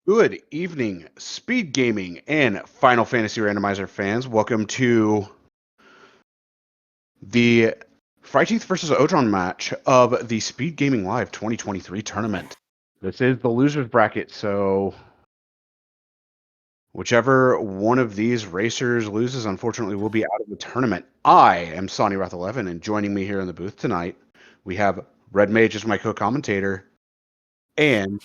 Good evening, speed gaming and Final Fantasy Randomizer fans. Welcome to the fryteeth versus Odraun match of the Speed Gaming Live 2023 tournament. This is the losers bracket, so whichever one of these racers loses, unfortunately, will be out of the tournament. I am Sonny Roth 11, and joining me here in the booth tonight, we have Red Mage as my co-commentator, and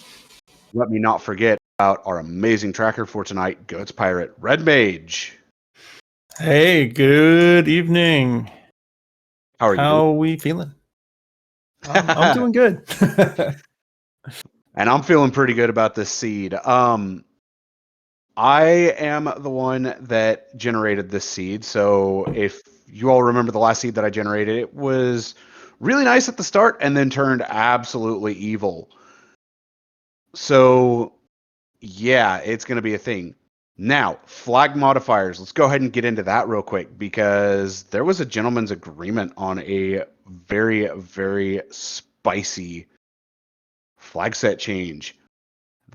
let me not forget about our amazing tracker for tonight, Goats Pirate, Red Mage. Hey, good evening. How are you How doing? are we feeling? I'm doing good. And I'm feeling pretty good about this seed. I am the one that generated this seed. So if you all remember the last seed that I generated, it was really nice at the start and then turned absolutely evil. So yeah, it's going to be a thing. Now, flag modifiers. Let's go ahead and get into that real quick because there was a gentleman's agreement on a very, very spicy flag set change.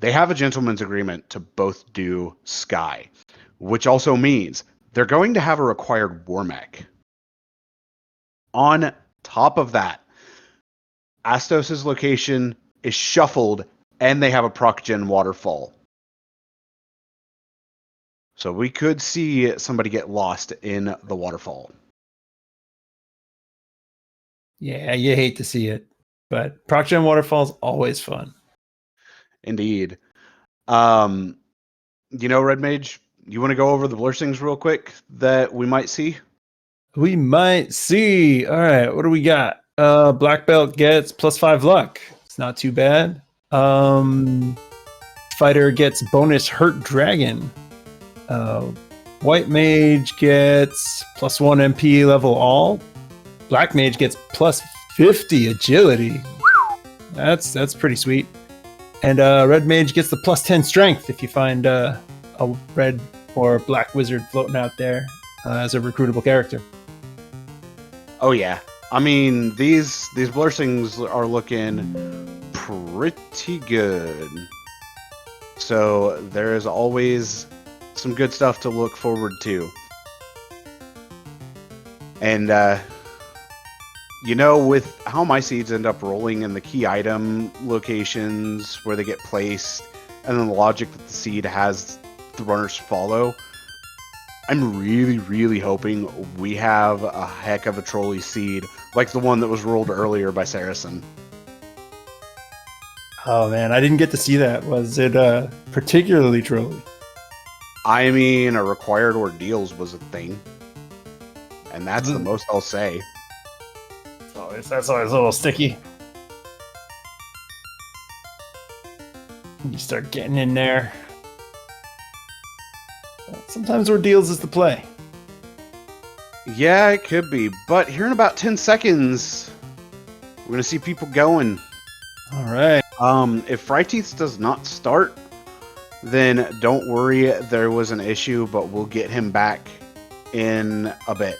They have a gentleman's agreement to both do Sky, which also means they're going to have a required war mech. On top of that, Astos' location is shuffled and they have a proc gen waterfall. So we could see somebody get lost in the waterfall. Yeah, you hate to see it, but Proc Gen Waterfall's always fun. Indeed. Red Mage, you want to go over the blessings real quick that we might see? We might see. All right, what do we got? Black Belt gets +5 luck. It's not too bad. Fighter gets bonus hurt dragon. White Mage gets +1 MP level all. Black Mage gets +50 agility. That's pretty sweet. And Red Mage gets the +10 strength if you find a red or black wizard floating out there as a recruitable character. Oh yeah. I mean, these blessings are looking pretty good. So there is always some good stuff to look forward to. And with how my seeds end up rolling in the key item locations where they get placed, and then the logic that the seed has the runners follow, I'm really, really hoping we have a heck of a trolley seed, like the one that was rolled earlier by Saracen. Oh man, I didn't get to see that. Was it particularly trolly? I mean, a required ordeals was a thing, and that's the most I'll say. That's always a little sticky. You start getting in there. Sometimes ordeals is the play. Yeah, it could be, but here in about 10 seconds, we're going to see people going. All right. If fryteeth does not start, then don't worry, there was an issue, but we'll get him back in a bit.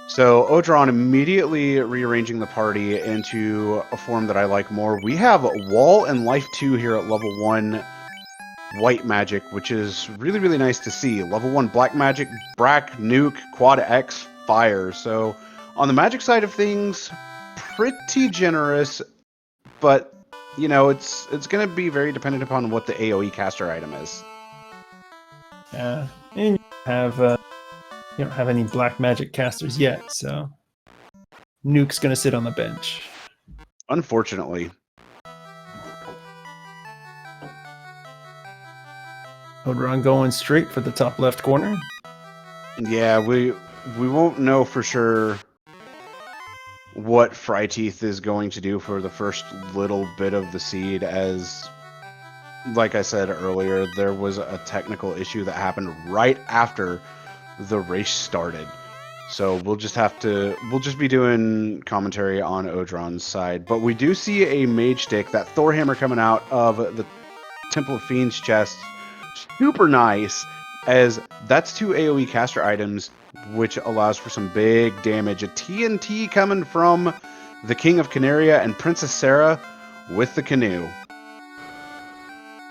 So Odraun immediately rearranging the party into a form that I like more. We have Wall and Life 2 here at level 1 White Magic, which is really, really nice to see. Level 1 Black Magic, Brack, Nuke, Quad X, Fire. So on the magic side of things, pretty generous, but it's going to be very dependent upon what the AoE caster item is. Yeah, and you don't have any black magic casters yet, so Nuke's gonna sit on the bench. Unfortunately. Odraun going straight for the top left corner. Yeah, we won't know for sure what fryteeth is going to do for the first little bit of the seed, as like I said earlier, there was a technical issue that happened right after the race started. So we'll just be doing commentary on Odraun's side. But we do see a mage stick, that Thor hammer coming out of the Temple of Fiends chest. Super nice, as that's 2 AoE caster items, which allows for some big damage. A TNT coming from the King of Canaria and Princess Sarah with the canoe.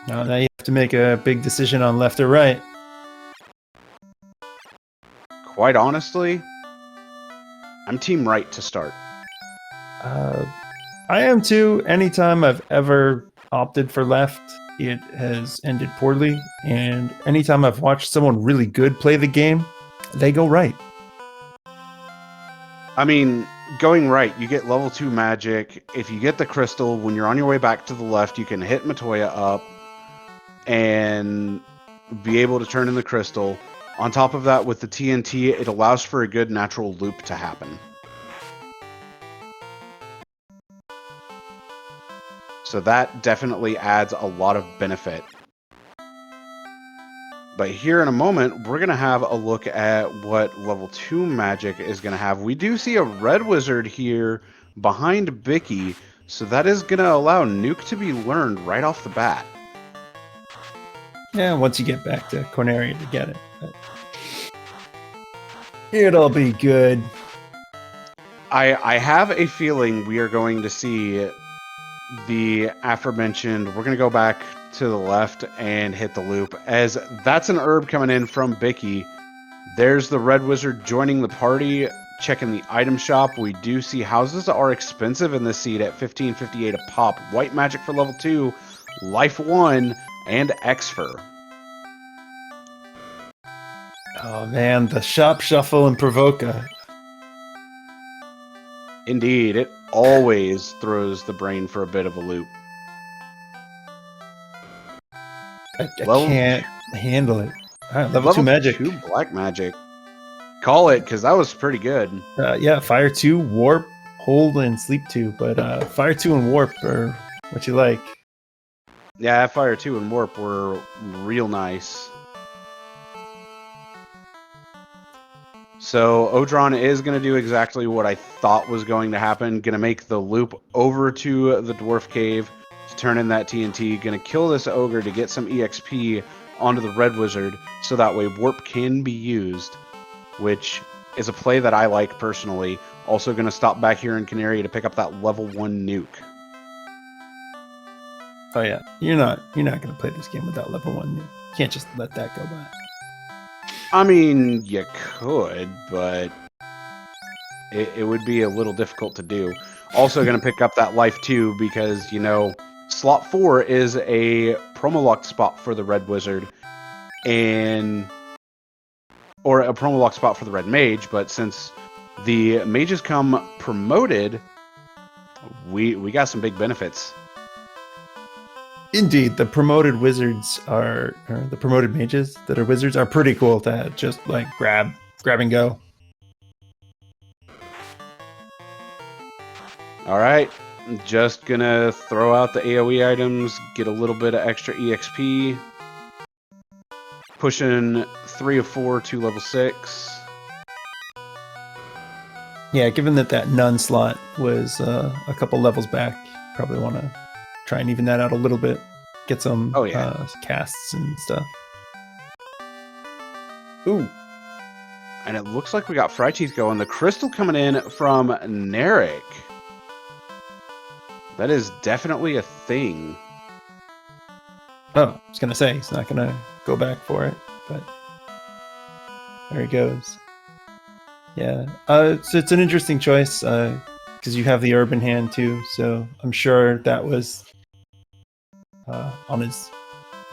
Now you have to make a big decision on left or right. Quite honestly, I'm team right to start. I am too. Anytime I've ever opted for left, it has ended poorly. And anytime I've watched someone really good play the game, they go right. I mean, going right, you get level 2 magic. If you get the crystal, when you're on your way back to the left, you can hit Matoya up and be able to turn in the crystal. On top of that, with the TNT, it allows for a good natural loop to happen. So that definitely adds a lot of benefit. But here in a moment, we're going to have a look at what level 2 magic is going to have. We do see a red wizard here behind Bicky, so that is going to allow Nuke to be learned right off the bat. Yeah, once you get back to Corneria to get it. But it'll be good. I have a feeling we are going to see the aforementioned, we're going to go back to the left and hit the loop, as that's an herb coming in from Bicky. There's the red wizard joining the party, checking the item shop. We do see houses are expensive in this seed at $15.58 a pop. White magic for level 2, life 1, and Xfer. Oh man, the shop shuffle and Provoca. Indeed, it always throws the brain for a bit of a loop. I can't handle it. All right, level 2 magic. 2 black magic. Call it, because that was pretty good. Yeah, Fire 2, Warp, Hold, and Sleep 2. But Fire 2 and Warp are what you like. Yeah, Fire 2 and Warp were real nice. So Odraun is going to do exactly what I thought was going to happen. Going to make the loop over to the Dwarf Cave to turn in that TNT. Going to kill this Ogre to get some EXP onto the Red Wizard, so that way Warp can be used, which is a play that I like personally. Also going to stop back here in Canaria to pick up that level 1 nuke. Oh yeah, you're not going to play this game without level 1 nuke. You can't just let that go by. I mean, you could, but it would be a little difficult to do. Also going to pick up that life 2 because, you know, slot 4 is a promo lock spot for the Red Wizard, or a promo lock spot for the Red Mage, but since the mages come promoted, we got some big benefits. Indeed, the promoted wizards or the promoted mages that are wizards are pretty cool to just like grab and go. All right, just gonna throw out the AoE items, get a little bit of extra EXP. Pushing 3 of 4 to level 6. Yeah, given that nun slot was a couple levels back, probably want to try and even that out a little bit. Get some casts and stuff. Ooh. And it looks like we got fryteeth going. The crystal coming in from Narek. That is definitely a thing. Oh, I was going to say, he's not going to go back for it, but there he goes. Yeah, so it's an interesting choice, because you have the herb in hand too, so I'm sure that was on his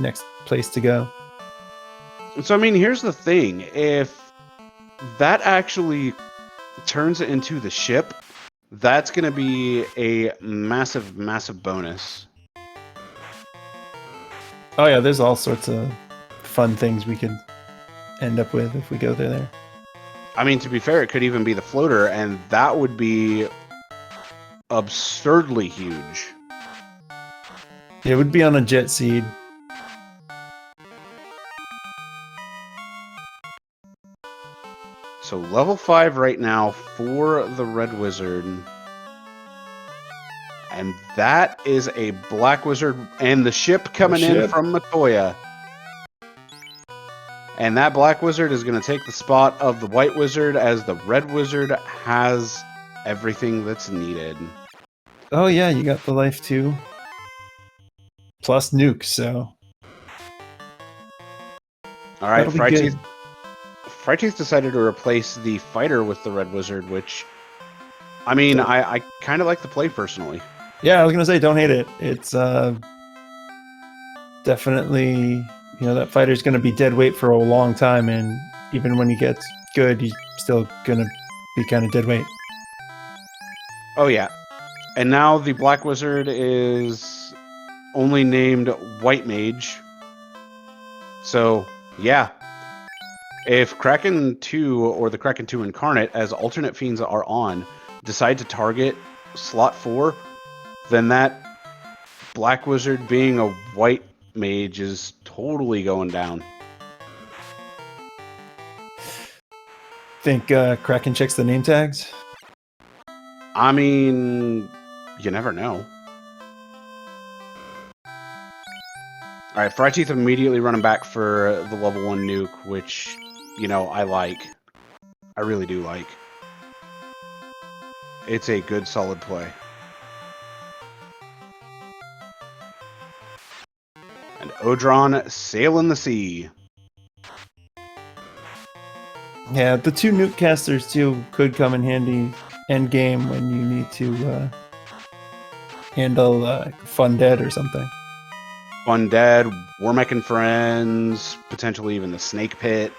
next place to go. So, I mean, here's the thing. If that actually turns it into the ship, that's going to be a massive, massive bonus. Oh yeah, there's all sorts of fun things we could end up with if we go there. I mean, to be fair, it could even be the floater, and that would be absurdly huge. It would be on a jet seed. So level 5 right now for the Red Wizard. And that is a Black Wizard, and the ship coming in from Matoya. And that Black Wizard is going to take the spot of the White Wizard, as the Red Wizard has everything that's needed. Oh yeah, you got the life too. Plus nuke, so All right, That'll be good. Fryteeth decided to replace the fighter with the Red Wizard, which, I mean, I kind of like the play personally. Yeah, I was gonna say, don't hate it. It's definitely, that fighter's gonna be dead weight for a long time, and even when he gets good, he's still gonna be kind of dead weight. Oh yeah, and now the Black Wizard is only named White Mage. So yeah, if Kraken 2 or the Kraken 2 Incarnate, as alternate fiends are on, decide to target slot 4, then that Black Wizard being a White Mage is totally going down. Think Kraken checks the name tags? I mean, you never know. All right, fryteeth immediately running back for the level 1 nuke, which, I like. I really do like. It's a good, solid play. And Odraun sailing the sea. Yeah, the 2 nuke casters too could come in handy end game when you need to handle Fun Dead or something. Fun Dead, Warmech and Friends, potentially even the Snake Pit.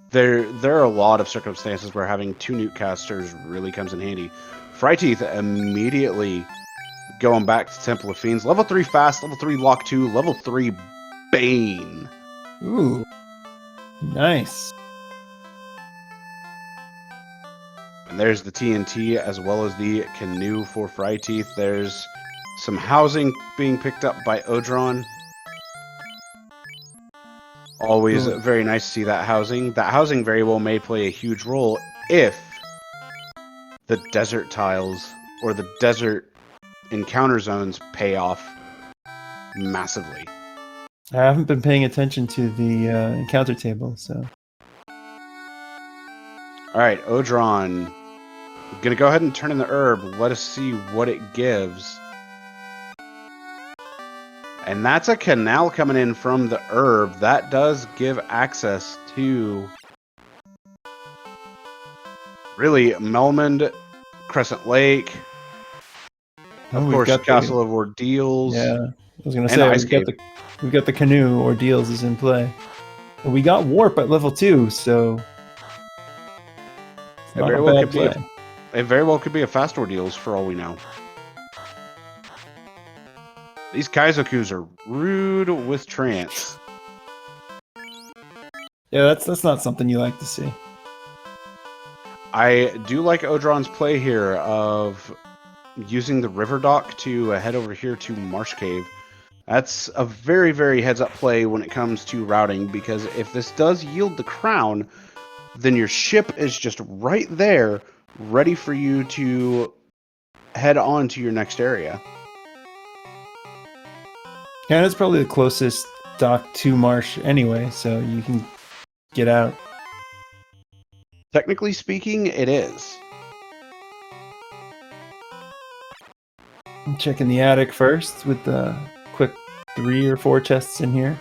There are a lot of circumstances where having 2 nuke casters really comes in handy. Fryteeth immediately going back to Temple of Fiends. Level 3 Fast, level 3 Lock 2, level 3 Bane. Ooh, nice. And there's the TNT as well as the canoe for Fryteeth. There's some housing being picked up by Odraun. Always very nice to see that housing. That housing very well may play a huge role if the desert tiles or the desert encounter zones pay off massively. I haven't been paying attention to the encounter table, so. All right, Odraun. I'm going to go ahead and turn in the herb. Let us see what it gives. And that's a canal coming in from the herb. That does give access to really Melmond, Crescent Lake, of course, Castle of Ordeals. Yeah, I was gonna say we've got the canoe. Ordeals is in play. And we got warp at level 2, so it's not a bad play. It very well could be a fast Ordeals for all we know. These Kaizokus are rude with trance. Yeah, that's not something you like to see. I do like Odraun's play here of using the river dock to head over here to Marsh Cave. That's a very, very heads-up play when it comes to routing, because if this does yield the crown, then your ship is just right there, ready for you to head on to your next area. Yeah, it's probably the closest dock to Marsh anyway, so you can get out. Technically speaking, it is. I'm checking the attic first with the quick 3 or 4 chests in here.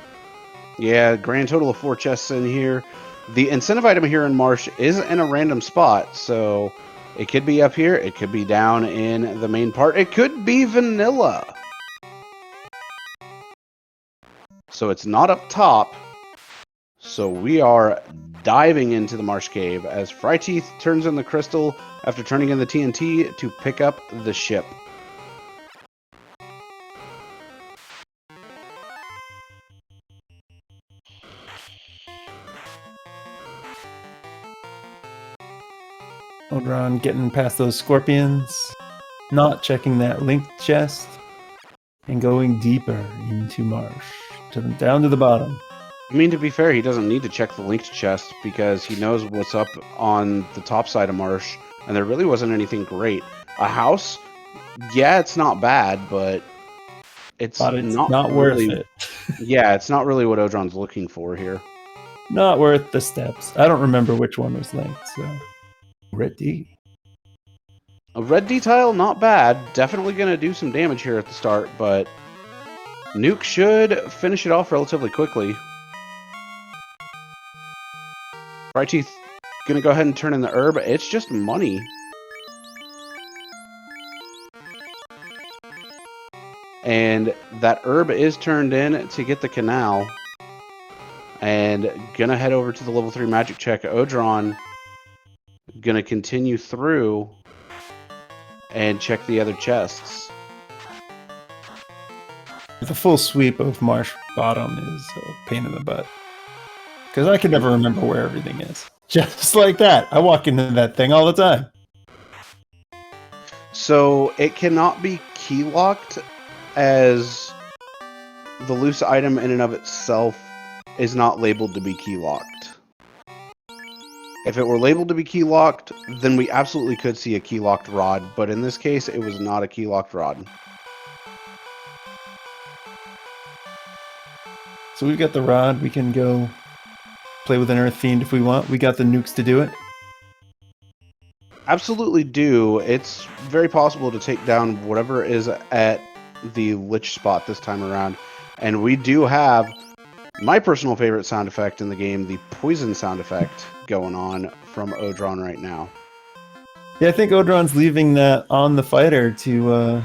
Yeah, grand total of 4 chests in here. The incentive item here in Marsh is in a random spot, so it could be up here, it could be down in the main part, it could be vanilla. So it's not up top. So we are diving into the Marsh Cave as Fryteeth turns in the crystal after turning in the TNT to pick up the ship. Odraun getting past those scorpions, not checking that linked chest, and going deeper into Marsh, down to the bottom. I mean, to be fair, he doesn't need to check the linked chest because he knows what's up on the top side of Marsh, and there really wasn't anything great. A house, yeah, it's not bad, but it's not worth really, it. Yeah, it's not really what Odraun's looking for here. Not worth the steps. I don't remember which one was linked, so. Red D. A red D tile, not bad. Definitely going to do some damage here at the start, but Nuke should finish it off relatively quickly. Fryteeth gonna go ahead and turn in the herb. It's just money. And that herb is turned in to get the canal. And gonna head over to the level 3 magic check. Odraun gonna continue through and check the other chests. The full sweep of Marsh Bottom is a pain in the butt. Because I can never remember where everything is. Just like that. I walk into that thing all the time. So it cannot be key locked, as the loose item in and of itself is not labeled to be key locked. If it were labeled to be key locked, then we absolutely could see a key locked rod, but in this case, it was not a key locked rod. So we've got the rod. We can go play with an Earth Fiend if we want. We got the nukes to do it. Absolutely do. It's very possible to take down whatever is at the Lich spot this time around. And we do have my personal favorite sound effect in the game, the poison sound effect, going on from Odraun right now. Yeah, I think Odraun's leaving that on the fighter to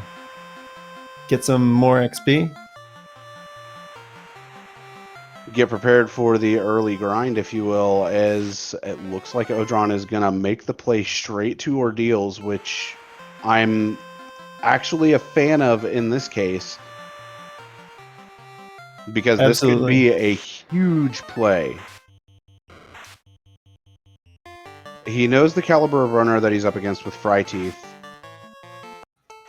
get some more XP. Get prepared for the early grind, if you will, as it looks like Odraun is going to make the play straight to Ordeals, which I'm actually a fan of in this case, because this could be a huge play. He knows the caliber of runner that he's up against with Fryteeth,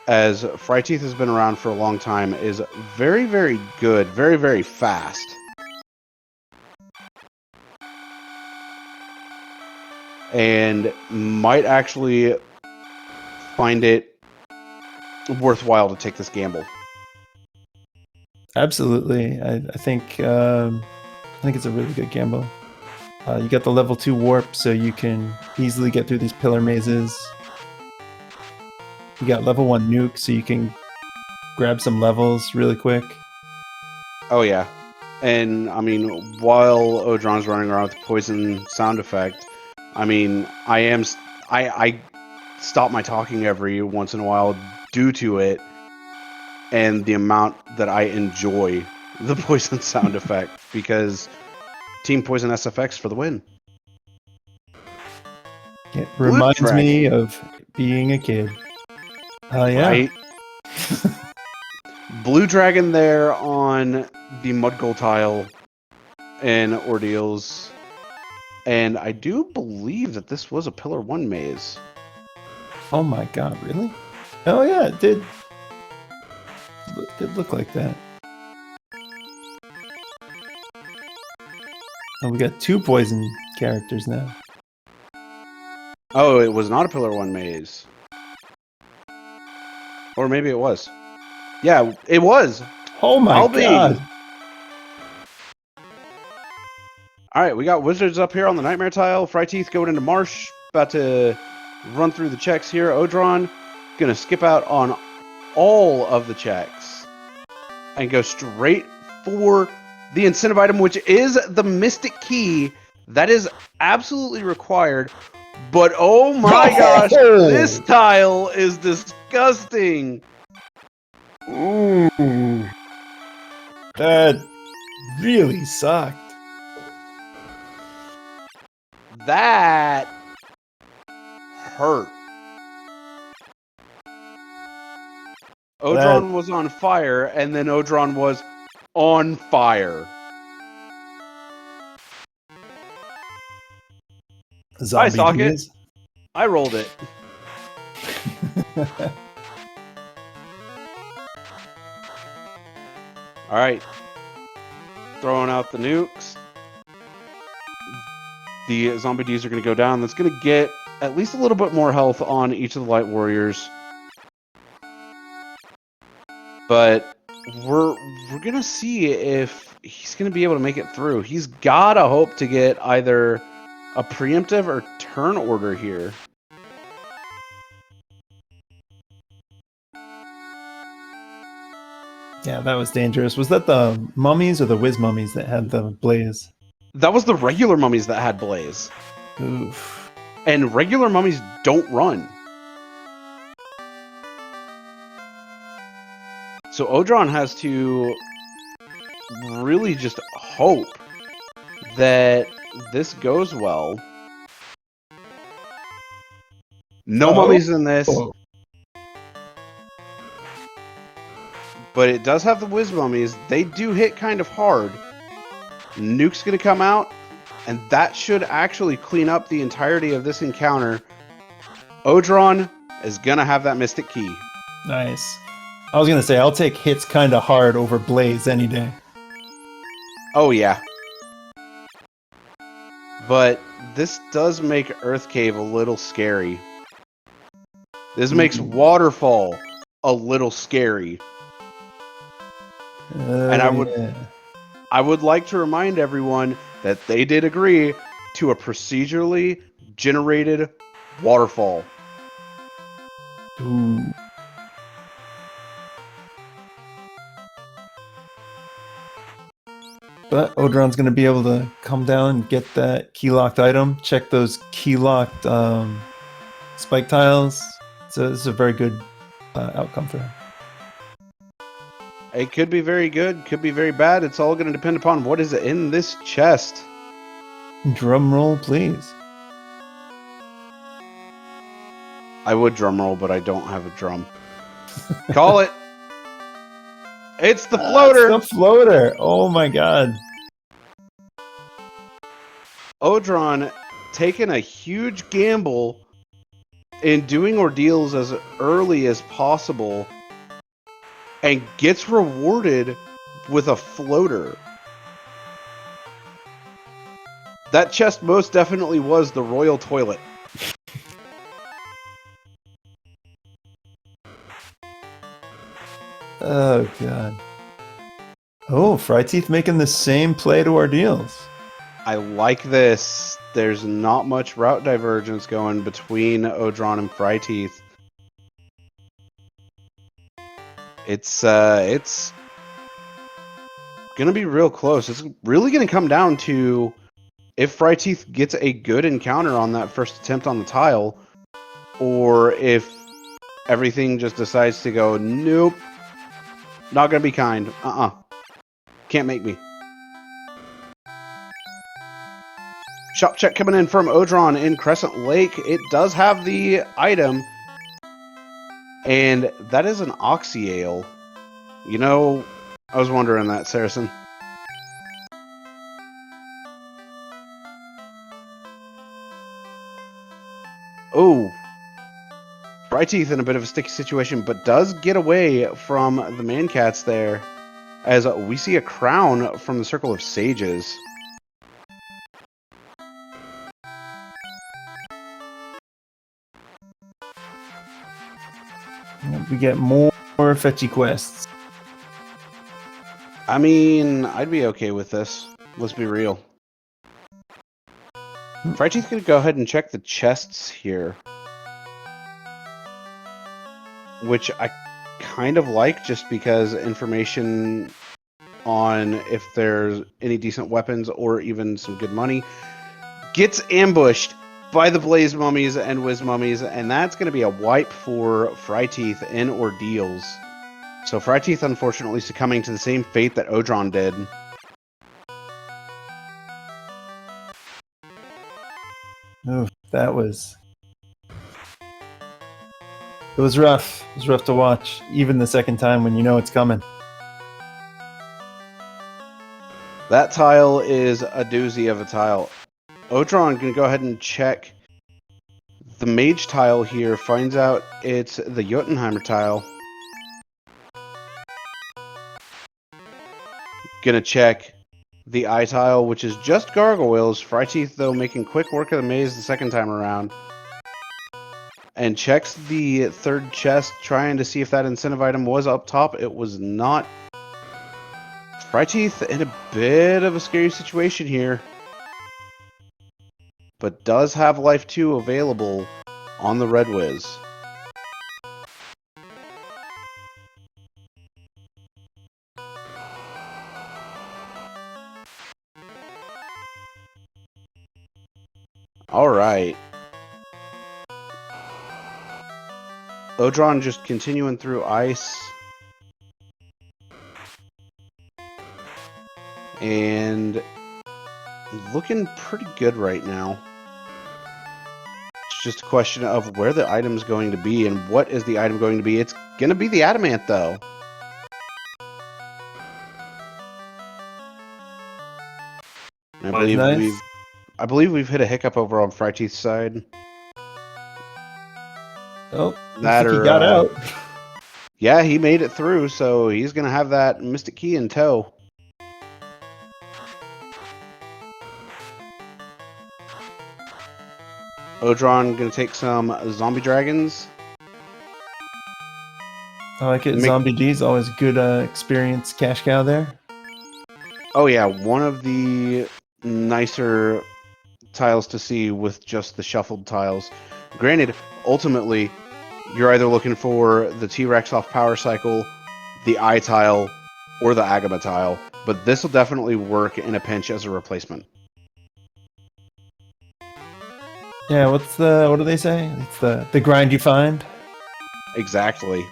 as Fryteeth has been around for a long time, is very, very good, very, very fast. And might actually find it worthwhile to take this gamble. Absolutely, I think it's a really good gamble. You got the level 2 warp, so you can easily get through these pillar mazes. You got level 1 nuke, so you can grab some levels really quick. Oh yeah, and I mean, while Odraun's running around with the poison sound effect, I mean, I stop my talking every once in a while due to it, and the amount that I enjoy the poison sound effect, because Team Poison SFX for the win. It reminds me of being a kid. Yeah. Right? Blue Dragon there on the Mud Gold tile in Ordeals. And I do believe that this was a Pillar 1 maze. Oh my god, really? Oh yeah, it did. It did look like that. Oh, we got 2 poison characters now. Oh, it was not a Pillar 1 maze. Or maybe it was. Yeah, it was. Oh my god. Alright, we got Wizards up here on the Nightmare tile. Fryteeth going into Marsh. About to run through the checks here. Odraun gonna skip out on all of the checks and go straight for the incentive item, which is the Mystic Key. That is absolutely required. But oh my gosh, this tile is disgusting. Ooh. That really sucked. That hurt. Odraun was on fire, and then Odraun was on fire. Zombie I sock it. I rolled it. All right. Throwing out the nukes. The zombie Ds are going to go down. That's going to get at least a little bit more health on each of the light warriors. But we're going to see if he's going to be able to make it through. He's got to hope to get either a preemptive or turn order here. Yeah, that was dangerous. Was that the mummies or the whiz mummies that had the blaze? That was the regular mummies that had blaze. Oof. And regular mummies don't run. So Odraun has to really just hope that this goes well. No mummies in this, but it does have the whiz mummies. They do hit kind of hard. Nuke's going to come out, and that should actually clean up the entirety of this encounter. Odraun is going to have that Mystic Key. Nice. I was going to say, I'll take hits kind of hard over Blaze any day. Oh, yeah. But this does make Earth Cave a little scary. This makes Waterfall a little scary. And I would like to remind everyone that they did agree to a procedurally generated waterfall. Ooh. But Odraun's going to be able to come down and get that key-locked item. Check those key-locked spike tiles. So this is a very good outcome for him. It could be very good, could be very bad. It's all going to depend upon what is in this chest. Drum roll, please. I would drum roll, but I don't have a drum. Call it. It's the floater. It's the floater. Oh my god. Odraun taking a huge gamble in doing ordeals as early as possible and gets rewarded with a floater. That chest most definitely was the royal toilet. Oh god. Oh, fryteeth making the same play to ordeals. I like this. There's not much route divergence going between Odraun and fryteeth. It's gonna be real close. It's really gonna come down to if fryteeth gets a good encounter on that first attempt on the tile, or if everything just decides to go, nope, not gonna be kind. Can't make me. Shop check coming in from Odraun in Crescent Lake. It does have the item, and that is an Oxyale. You know, I was wondering that, Saracen. Oh, fryteeth in a bit of a sticky situation, but does get away from the man cats there, as we see a crown from the Circle of Sages. We get more fetchy quests. I mean, I'd be okay with this. Let's be real. Fryteeth gonna go ahead and check the chests here, which I kind of like, just because information on if there's any decent weapons or even some good money gets ambushed by the Blaze Mummies and Whiz Mummies, and that's going to be a wipe for fryteeth in ordeals. So fryteeth unfortunately succumbing to the same fate that Odraun did. Oof, that was... It was rough. It was rough to watch, even the second time when you know it's coming. That tile is a doozy of a tile. Odraun can go ahead and check the mage tile here, finds out it's the Jotunheimer tile. Gonna check the eye tile, which is just gargoyles. fryteeth, though, making quick work of the maze the second time around. And checks the third chest, trying to see if that incentive item was up top. It was not. fryteeth in a bit of a scary situation here, but does have Life 2 available on the Red Wiz. All right. Odraun just continuing through ice. And looking pretty good right now. It's just a question of where the item's going to be and what is the item going to be. It's going to be the adamant, though. I believe we've hit a hiccup over on fryteeth's side. Oh, that he got out. Yeah, he made it through, so he's going to have that Mystic Key in tow. Odraun going to take some zombie dragons. I like it. Zombie D's always good experience cash cow there. Oh yeah, one of the nicer tiles to see with just the shuffled tiles. Granted, ultimately, you're either looking for the T-Rex off Power Cycle, the I tile, or the Agama tile, but this will definitely work in a pinch as a replacement. Yeah, what do they say? It's the grind you find. Exactly.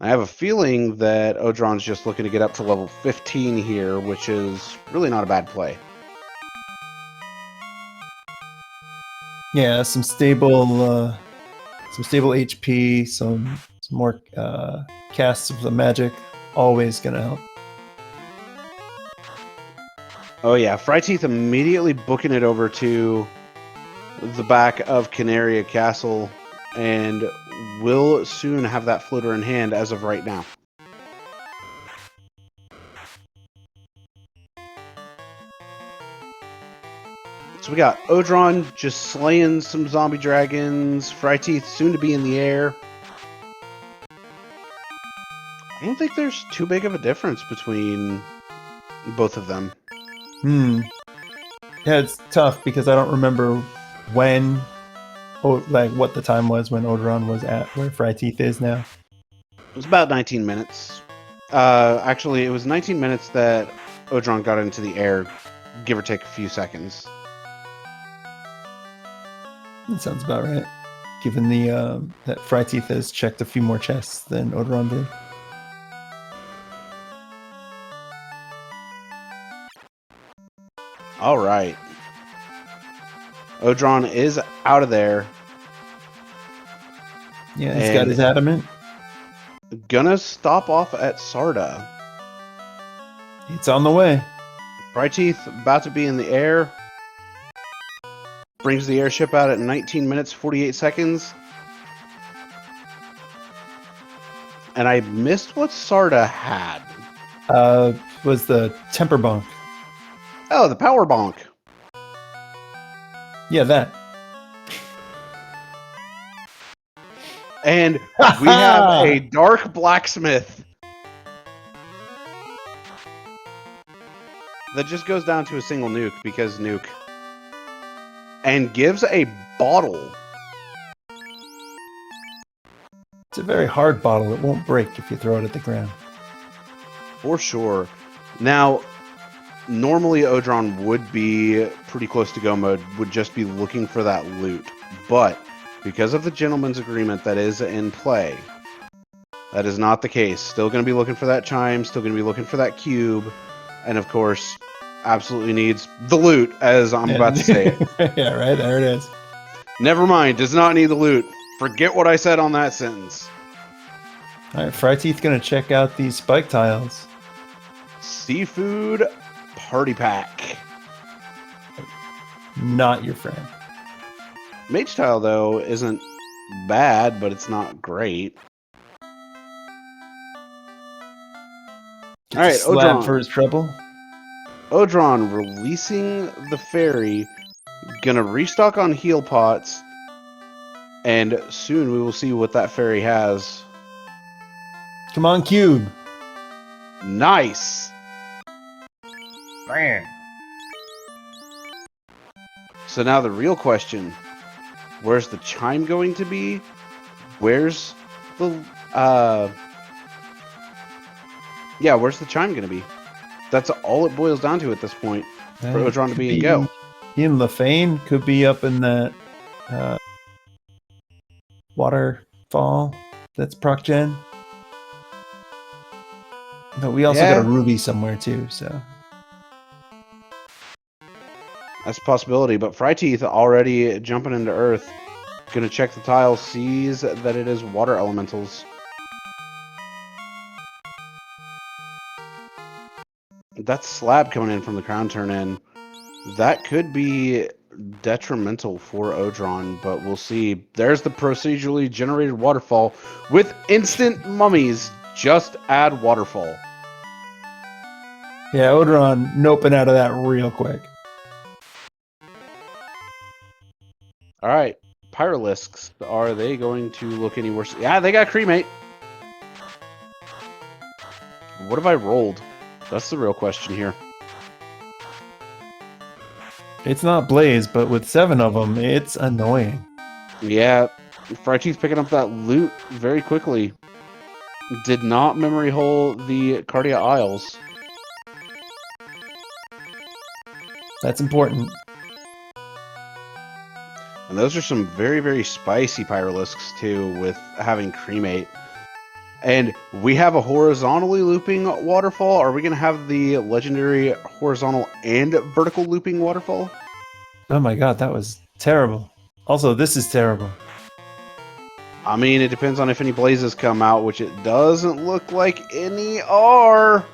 I have a feeling that Odraun's just looking to get up to level 15 here, which is really not a bad play. Yeah, some stable HP, some more casts of the magic, always gonna help. Oh yeah, fryteeth immediately booking it over to the back of Canaria Castle, and will soon have that floater in hand as of right now. So we got Odraun just slaying some zombie dragons, fryteeth soon to be in the air. I don't think there's too big of a difference between both of them. Yeah, it's tough because I don't remember when, what the time was when Odraun was at where fryteeth is now. It was about 19 minutes. Actually, it was 19 minutes that Odraun got into the air, give or take a few seconds. That sounds about right. Given the that fryteeth has checked a few more chests than Odraun did. All right. Odraun is out of there. Yeah, he's got his adamant. Gonna stop off at Sarda. It's on the way. fryteeth about to be in the air. Brings the airship out at 19 minutes, 48 seconds. And I missed what Sarda had. Was the temper bonk. Oh, the power bonk. Yeah, that. And we have a dark blacksmith that just goes down to a single nuke because nuke. And gives a bottle. It's a very hard bottle. It won't break if you throw it at the ground. For sure. Now, normally Odraun would be pretty close to go mode, would just be looking for that loot. But because of the gentleman's agreement that is in play, that is not the case. Still going to be looking for that chime, still going to be looking for that cube, and of course, absolutely needs the loot, as I'm about to say it. Yeah, right, there it is. Never mind, does not need the loot. Forget what I said on that sentence. All right, fryteeth going to check out these spike tiles. Seafood party pack. Not your friend. Mage tile, though, isn't bad, but it's not great. All right, Odraun for his trouble. Odraun releasing the fairy. Gonna restock on heal pots. And soon we will see what that fairy has. Come on, cube. Nice. Man. So now the real question. Where's the chime going to be? Where's the... where's the chime going to be? That's all it boils down to at this point for Odraun to be in go. In Lefane, could be up in that waterfall that's proc gen. But we also got a ruby somewhere too, so that's a possibility. But fryteeth already jumping into Earth, gonna check the tile, sees that it is water elementals. That slab coming in from the crown turn in, that could be detrimental for Odraun, but we'll see. There's the procedurally generated waterfall with instant mummies. Just add waterfall. Yeah, Odraun noping out of that real quick. All right, Pyralisks, are they going to look any worse? Yeah, they got cremate. What have I rolled? That's the real question here. It's not Blaze, but with 7 of them, it's annoying. Yeah, fryteeth picking up that loot very quickly. Did not memory hole the Cardia Isles. That's important. And those are some very, very spicy Pyralisks, too, with having cremate. And we have a horizontally looping waterfall. Are we going to have the legendary horizontal and vertical looping waterfall? Oh my god, that was terrible. Also, this is terrible. I mean, it depends on if any blazes come out, which it doesn't look like any are.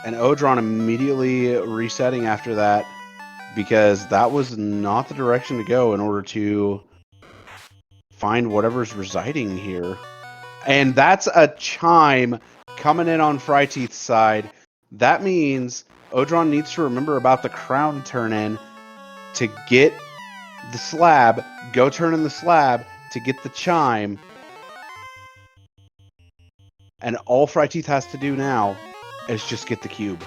And Odraun immediately resetting after that, because that was not the direction to go in order to find whatever's residing here. And that's a chime coming in on fryteeth's side. That means Odraun needs to remember about the crown turn in to get the slab, go turn in the slab to get the chime. And all fryteeth has to do now is just get the cube.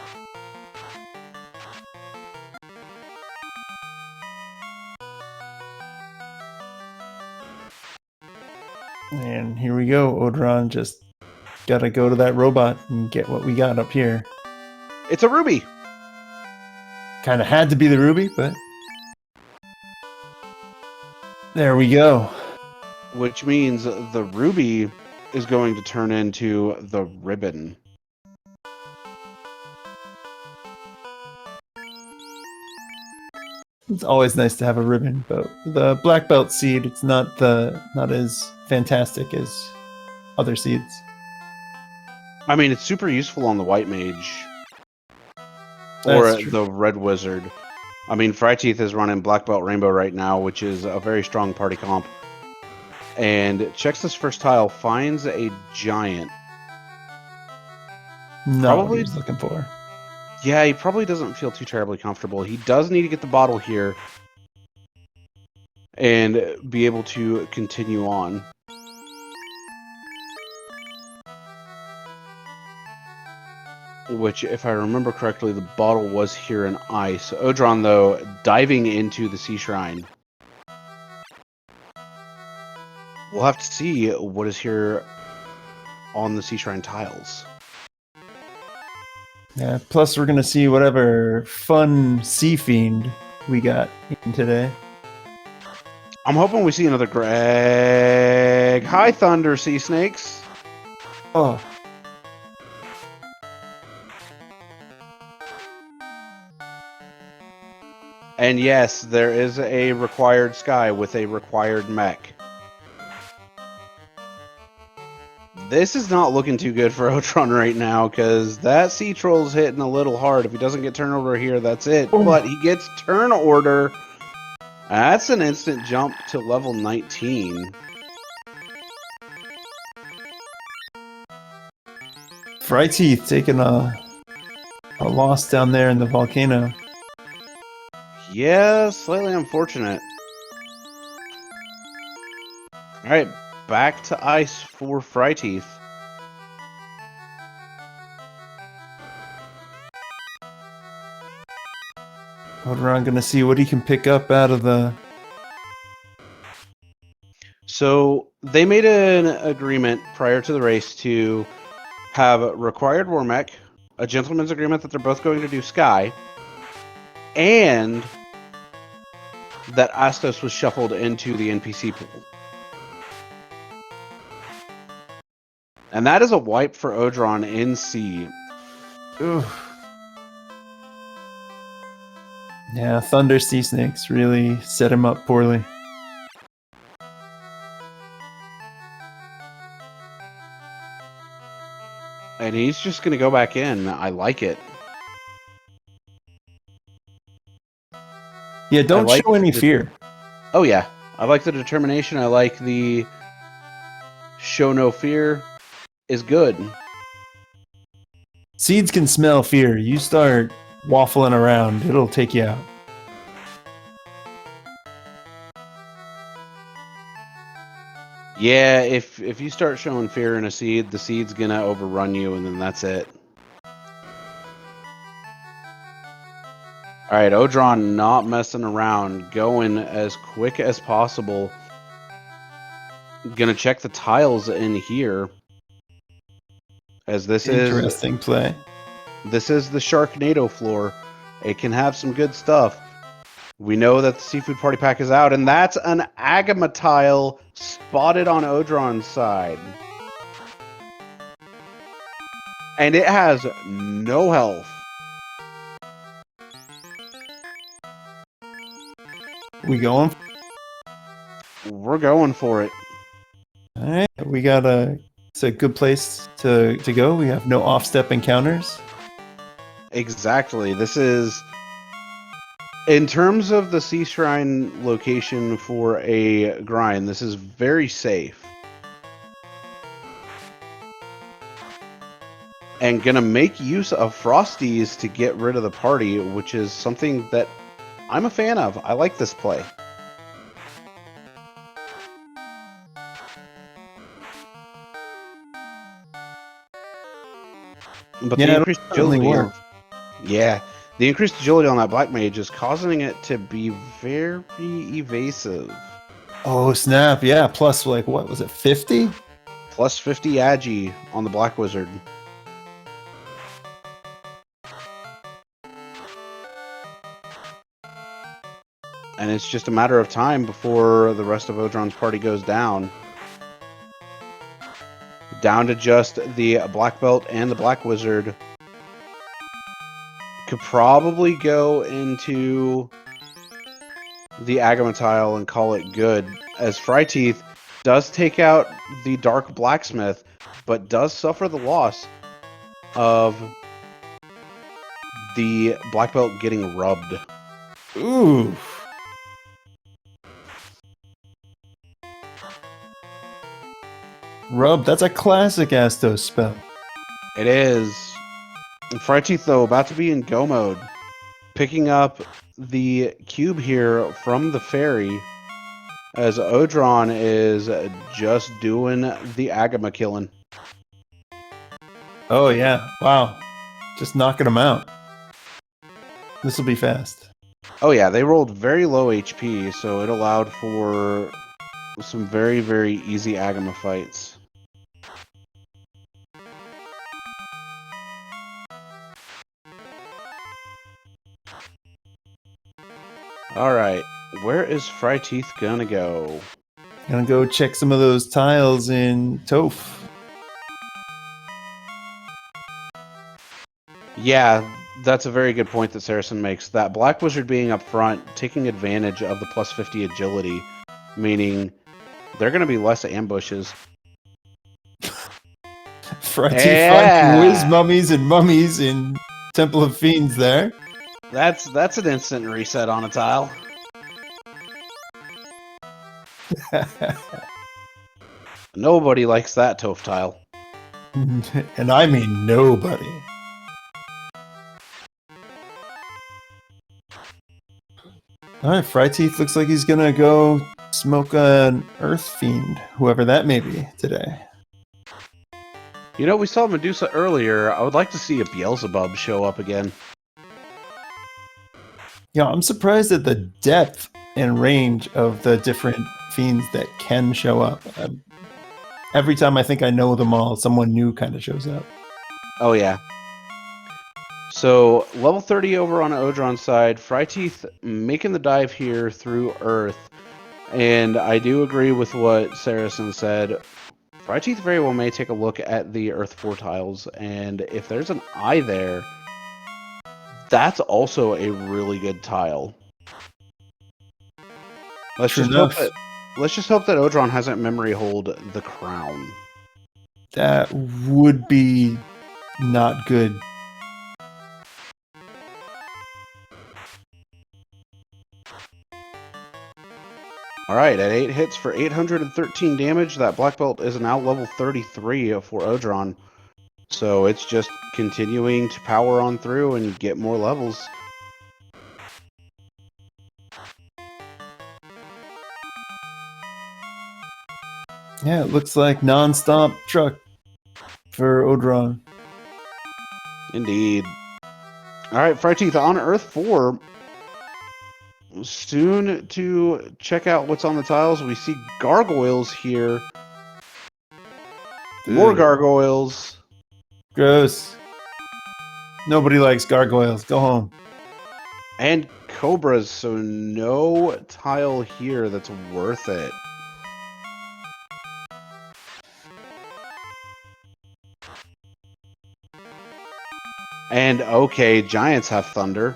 And here we go. Odraun just gotta go to that robot and get what we got up here. It's a ruby. Kind of had to be the ruby, but there we go. Which means the ruby is going to turn into the ribbon. It's always nice to have a ribbon, but the black belt seed, it's not as fantastic as other seeds. I mean, it's super useful on the white mage or the red wizard. I mean, fryteeth is running black belt rainbow right now, which is a very strong party comp. And checks this first tile, finds a giant. Not what he's looking for. Yeah, he probably doesn't feel too terribly comfortable. He does need to get the bottle here and be able to continue on. Which, if I remember correctly, the bottle was here in ice. Odraun, though, diving into the sea shrine. We'll have to see what is here on the sea shrine tiles. Yeah, plus we're going to see whatever fun sea fiend we got in today. I'm hoping we see another Greg. Hi, Thunder Sea Snakes. Oh. And yes, there is a required sky with a required mech. This is not looking too good for Odraun right now, because that sea troll's hitting a little hard. If he doesn't get turnover here, that's it. Oh. But he gets turn order. That's an instant jump to level 19. fryteeth taking a loss down there in the volcano. Yeah, slightly unfortunate. Alright, back to ice for fryteeth. Odraun gonna see what he can pick up out of the So they made an agreement prior to the race to have required Wormec, a gentleman's agreement that they're both going to do Sky, and that Astos was shuffled into the NPC pool. And that is a wipe for Odraun in C. Oof. Yeah, Thunder Sea Snakes really set him up poorly. And he's just going to go back in. I like it. Yeah, don't like show any fear. Oh, yeah. I like the determination. I like the show no fear is good. Seeds can smell fear. You start waffling around, it'll take you out. Yeah, if you start showing fear in a seed, the seed's gonna overrun you, and then that's it. All right, Odraun not messing around, going as quick as possible. Gonna check the tiles in here, as this Interesting play. This is the Sharknado floor. It can have some good stuff. We know that the Seafood Party Pack is out, and that's an Agama tile spotted on Odraun's side. And it has no health. We going? We're going for it. All right, we got it's a good place to go. We have no off-step encounters. Exactly. This is, in terms of the Sea Shrine location for a grind, this is very safe. And gonna make use of Frosties to get rid of the party, which is something that I'm a fan of. I like this play. But yeah, the increased agility work. The increased agility on that Black Mage is causing it to be very evasive. Oh, snap. Yeah, plus, like, what was it, 50? Plus 50 Agi on the Black Wizard. And it's just a matter of time before the rest of Odraun's party goes down. Down to just the Black Belt and the Black Wizard. Could probably go into the Agama tile and call it good, as fryteeth does take out the Dark Blacksmith, but does suffer the loss of the Black Belt getting rubbed. Ooh. Rub, that's a classic Astos spell. It is. fryteeth, though, about to be in go mode. Picking up the cube here from the fairy, as Odraun is just doing the Agama killing. Oh, yeah. Wow. Just knocking them out. This will be fast. Oh, yeah. They rolled very low HP, so it allowed for some very, very easy Agama fights. Alright, where is fryteeth gonna go? Gonna go check some of those tiles in Toph. Yeah, that's a very good point that Saracen makes. That Black Wizard being up front, taking advantage of the plus 50 agility, meaning there are going to be less ambushes. fryteeth finding whiz mummies in Temple of Fiends there. That's an instant reset on a tile. Nobody likes that Toph tile. And I mean nobody. Alright, fryteeth looks like he's gonna go smoke an Earth Fiend, whoever that may be, today. You know, we saw Medusa earlier. I would like to see a Beelzebub show up again. Yeah, I'm surprised at the depth and range of the different fiends that can show up. Every time I think I know them all, someone new kind of shows up. Oh, yeah. So, level 30 over on Odraun's side. Fryteeth making the dive here through Earth. And I do agree with what Saracen said. Fryteeth very well may take a look at the Earth 4 tiles. And if there's an eye there, that's also a really good tile. Let's just hope that Odraun hasn't memory hold the crown. That would be not good. Alright, at 8 hits for 813 damage, that black belt is now level 33 for Odraun. So it's just continuing to power on through and get more levels. Yeah, it looks like non-stop truck for Odraun. Indeed. Alright, Fryteeth on Earth 4. Soon to check out what's on the tiles. We see gargoyles here. More gargoyles. Gross. Nobody likes gargoyles. Go home. And cobras, so no tile here that's worth it. And okay, giants have thunder.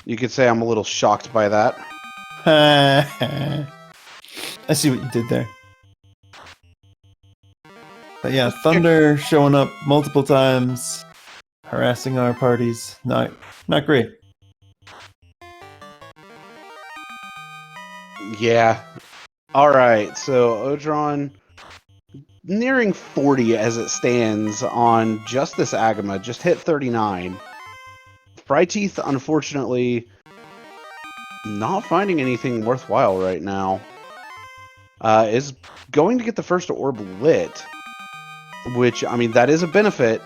You could say I'm a little shocked by that. I see what you did there. But yeah, thunder showing up multiple times, harassing our parties. Not great. Yeah. Alright, so Odraun nearing 40 as it stands on just this Agama, just hit 39. Fryteeth, unfortunately, not finding anything worthwhile right now. Is going to get the first orb lit, which, I mean, that is a benefit,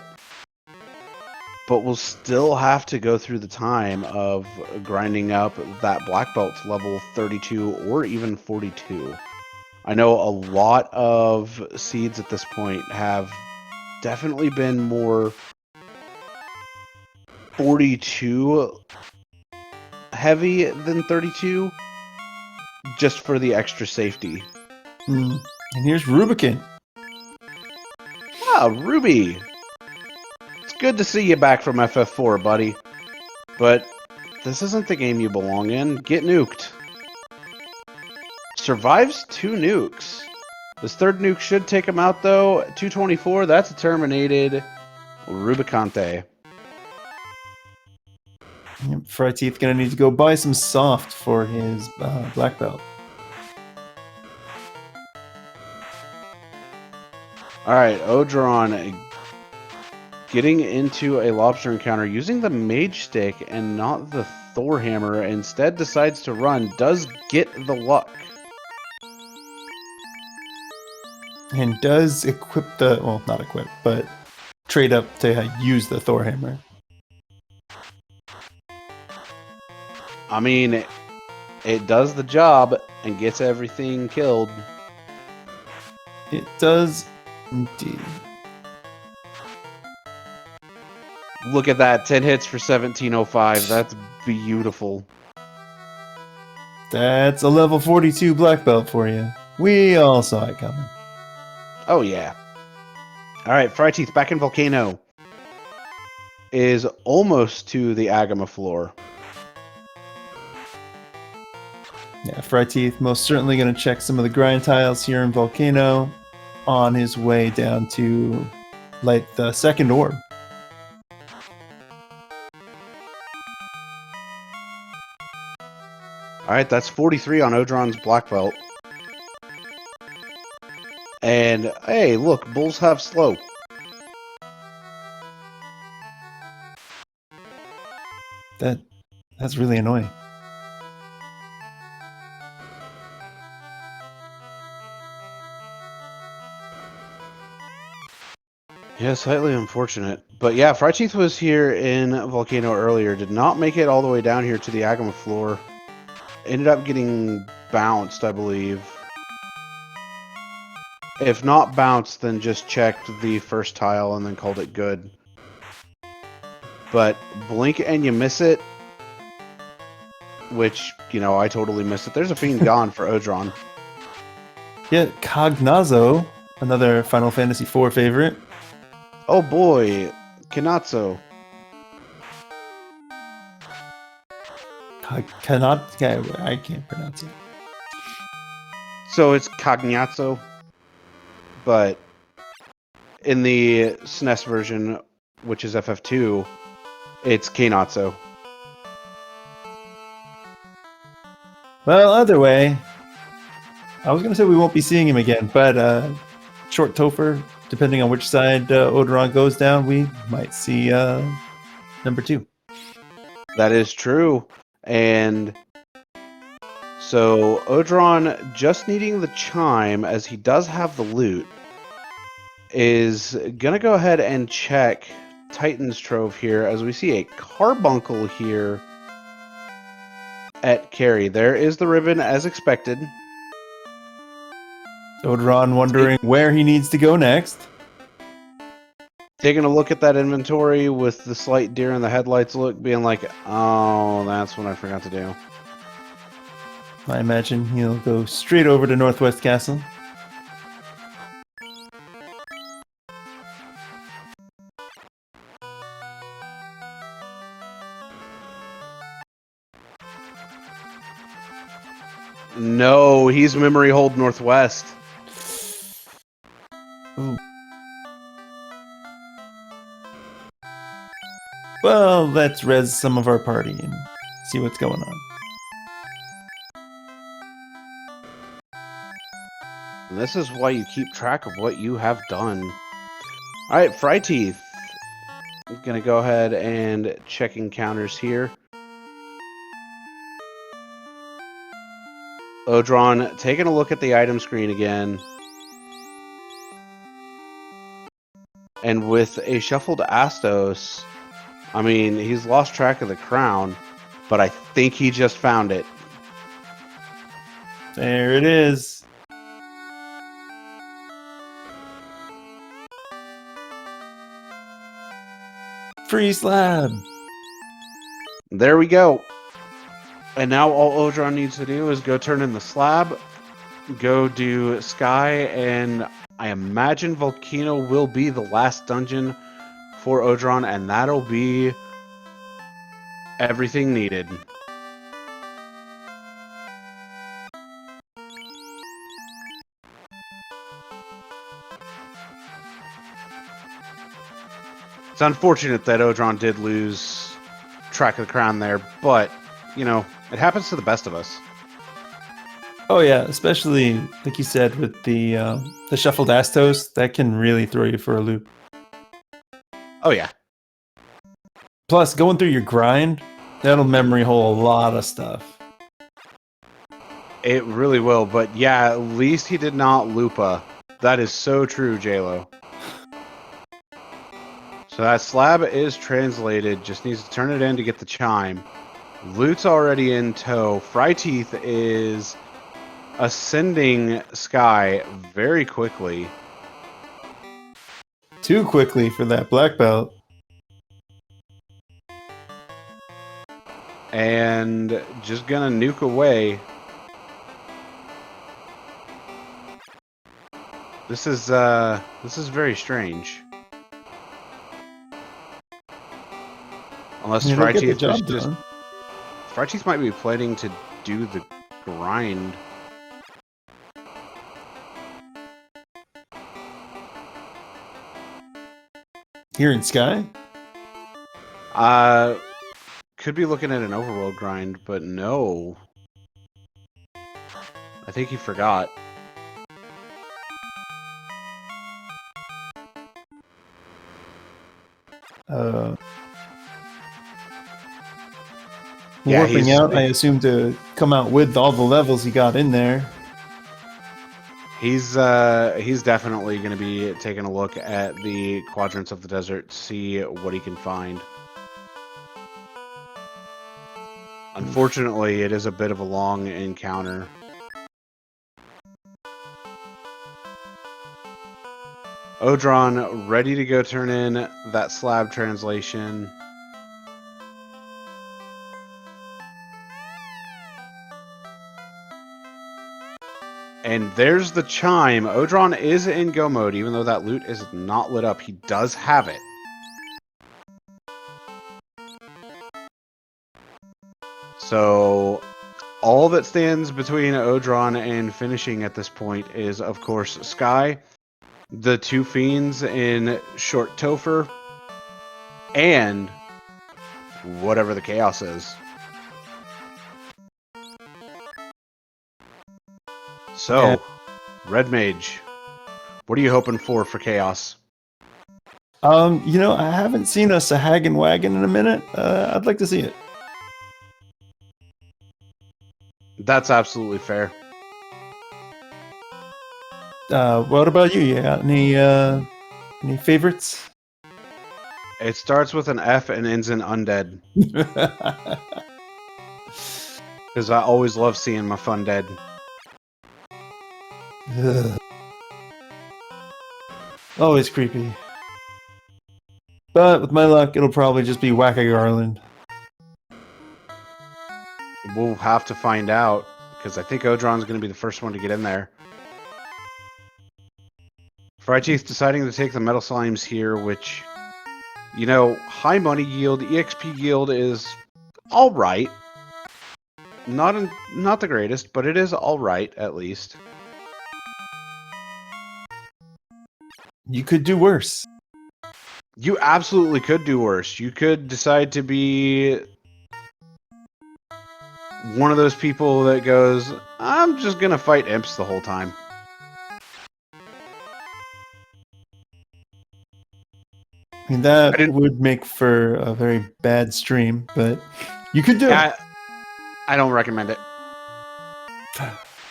but we'll still have to go through the time of grinding up that black belt to level 32 or even 42. I know a lot of seeds at this point have definitely been more 42 heavy than 32, just for the extra safety. And here's Rubicon. Ah, Ruby! It's good to see you back from FF4, buddy. But this isn't the game you belong in. Get nuked. Survives 2 nukes. This third nuke should take him out, though. 224, that's a terminated Rubicante. Fryteeth gonna need to go buy some soft for his black belt. Alright, Odraun getting into a lobster encounter using the mage stick and not the Thor hammer. Instead decides to run. Does get the luck. And does equip the, well, not equip, but trade up to use the Thor hammer. I mean, it does the job and gets everything killed. It does indeed. Look at that, 10 hits for 1705. That's beautiful. That's a level 42 black belt for you. We all saw it coming. Oh, yeah. Alright, Fryteeth back in Volcano. Is almost to the Agama floor. Yeah, Fryteeth most certainly going to check some of the grind tiles here in Volcano on his way down to light the second orb. Alright, that's 43 on Odraun's black belt. And, hey, look, bulls have slow. That's really annoying. Yeah, slightly unfortunate. But yeah, Fryteeth was here in Volcano earlier. Did not make it all the way down here to the Agama floor. ended up getting bounced, I believe. If not bounced, then just checked the first tile and then called it good. But blink and you miss it, which, you know, I totally missed it. There's a Fiend gone for Odraun. Yeah, Cognazzo, another Final Fantasy IV favorite. Oh boy, Kinatsu. I can't pronounce it. So it's Cognazzo, but in the SNES version, which is FF2, it's Kinatsu. Well, either way, I was going to say we won't be seeing him again, but short Topher, depending on which side Odoron goes down, we might see number 2. That is true. And so Odraun, just needing the chime, as he does have the loot, is going to go ahead and check Titan's Trove here, as we see a carbuncle here at carry. There is the ribbon, as expected. Odoron wondering where he needs to go next. Taking a look at that inventory with the slight deer in the headlights look, being like, oh, that's what I forgot to do. I imagine he'll go straight over to Northwest Castle. No, he's Memory Hold Northwest. Ooh. Well, let's res some of our party and see what's going on. And this is why you keep track of what you have done. Alright, fryteeth. I'm going to go ahead and check encounters here. Odraun taking a look at the item screen again. And with a shuffled Astos, I mean, he's lost track of the crown, but I think he just found it. There it is. Free slab. There we go. And now all Odraun needs to do is go turn in the slab, go do Sky, and I imagine Volcano will be the last dungeon for Odraun, and that'll be everything needed. It's unfortunate that Odraun did lose track of the crown there, but, you know, it happens to the best of us. Oh yeah, especially like you said with the shuffled Astos, that can really throw you for a loop. Oh yeah. Plus, going through your grind, that'll memory hole a lot of stuff. It really will, but yeah, at least he did not Lupa. That is so true, JLo. So that slab is translated, just needs to turn it in to get the chime. Loot's already in tow. Fryteeth is ascending Sky very quickly. Too quickly for that black belt. And just gonna nuke away. This is very strange. Unless Fryteeth might be planning to do the grind. Here in Sky? Could be looking at an overworld grind, but no. I think he forgot. Yeah, warping out, I assume, to come out with all the levels he got in there. He's definitely going to be taking a look at the quadrants of the desert, see what he can find. Unfortunately, it is a bit of a long encounter. Odraun ready to go turn in that slab translation. And there's the chime. Odraun is in go mode, even though that loot is not lit up. He does have it. So all that stands between Odraun and finishing at this point is, of course, Sky, the two fiends in short Topher, and whatever the chaos is. So, Yeah. Red Mage, what are you hoping for chaos? I haven't seen a Sahagin wagon in a minute. I'd like to see it. That's absolutely fair. What about you? You got any favorites? It starts with an F and ends in undead. Because I always love seeing my fun dead. Always creepy. But with my luck, it'll probably just be Whack-A-Garland. We'll have to find out, because I think Odraun's going to be the first one to get in there. Fryteeth deciding to take the metal slimes here, which, high money yield, EXP yield is all right. Not the greatest, but it is all right, at least. You could do worse. You absolutely could do worse. You could decide to be one of those people that goes, I'm just going to fight imps the whole time. I mean, that would make for a very bad stream, but you could do it. I don't recommend it.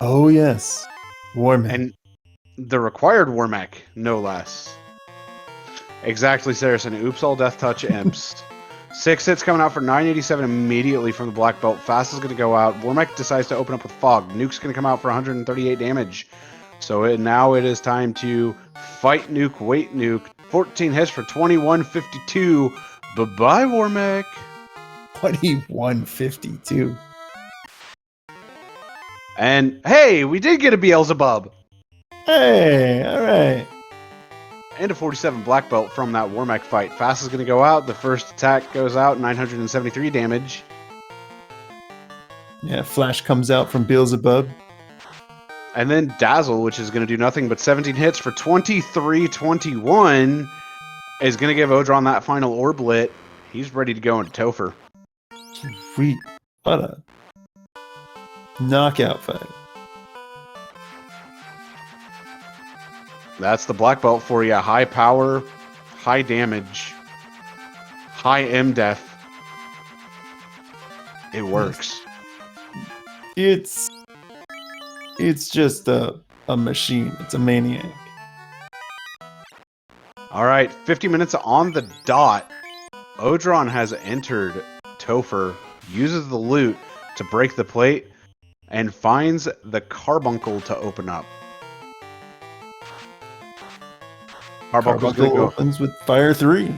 Oh, yes. Warmech. And the required Warmech, no less. Exactly, Saracen. Oops, all death touch imps. 6 hits coming out for 987 immediately from the black belt. Fast is going to go out. Warmech decides to open up with fog. Nuke's going to come out for 138 damage. So now it is time to fight Nuke, wait Nuke. 14 hits for 2152. Bye-bye, Warmech. 2152. And hey, we did get a Beelzebub. Hey, all right. And a 47 black belt from that Warmech fight. Fast is going to go out. The first attack goes out, 973 damage. Yeah, Flash comes out from Beelzebub. And then Dazzle, which is going to do nothing but 17 hits for 23-21, is going to give Odraun that final orblet. He's ready to go into Topher. Sweet. What a knockout fight. That's the black belt for you. High power, high damage, high M-def. It works. It's just a machine. It's a maniac. All right, 50 minutes on the dot. Odraun has entered Topher, uses the loot to break the plate, and finds the carbuncle to open up. Carbuncle opens with Fire 3.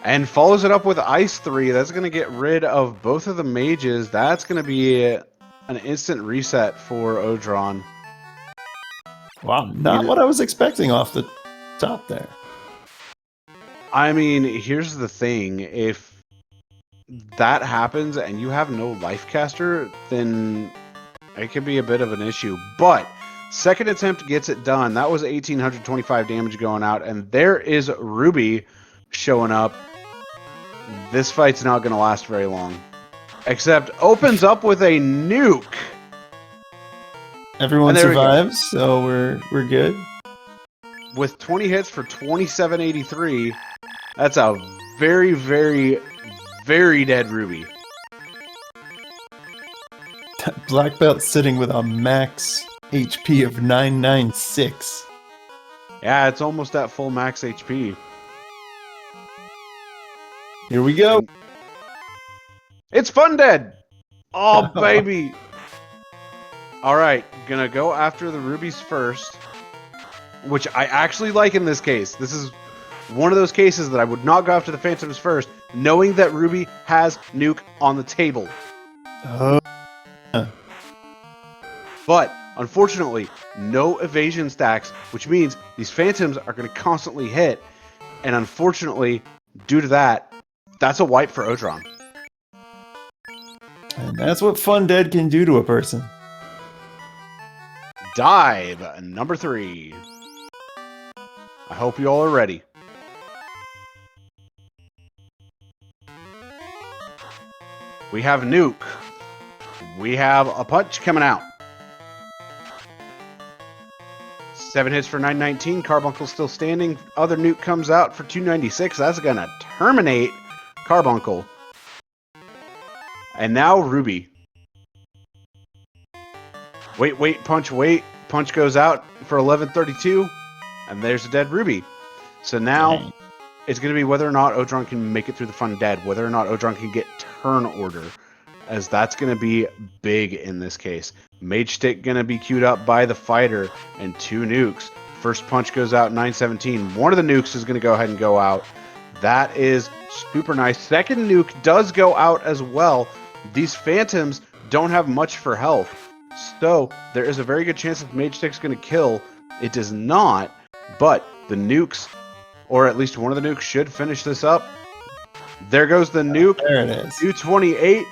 And follows it up with Ice 3. That's going to get rid of both of the mages. That's going to be an instant reset for Odraun. Wow, not what I was expecting off the top there. I mean, here's the thing. If that happens and you have no life caster, then it could be a bit of an issue. But second attempt gets it done. That was 1,825 damage going out. And there is Ruby showing up. This fight's not going to last very long. Except opens up with a nuke. Everyone survives, so we're good. With 20 hits for 2783. That's a very, very, very dead Ruby. Black belt sitting with a max HP of 996. Yeah, it's almost at full max HP. Here we go. It's Fun Dead! Oh, baby! Alright, gonna go after the rubies first. Which I actually like in this case. This is one of those cases that I would not go after the phantoms first, knowing that Ruby has nuke on the table. Oh. But, unfortunately, no evasion stacks, which means these phantoms are going to constantly hit. And unfortunately, due to that, that's a wipe for Odraun. And that's what Fun Dead can do to a person. Dive, number 3. I hope you all are ready. We have nuke. We have a punch coming out. 7 hits for 919. Carbuncle's still standing. Other nuke comes out for 296. That's going to terminate Carbuncle. And now Ruby. Wait, punch, wait. Punch goes out for 1132. And there's a dead Ruby. So now it's going to be whether or not Odraun can make it through the Fun Dead. Whether or not Odraun can get turn order. As that's going to be big in this case. Mage Stick going to be queued up by the fighter. And 2 nukes. First punch goes out 917. One of the nukes is going to go ahead and go out. That is super nice. Second nuke does go out as well. These phantoms don't have much for health. So there is a very good chance that Mage Stick's going to kill. It does not. But the nukes, or at least one of the nukes, should finish this up. There goes the nuke. There it is. 228.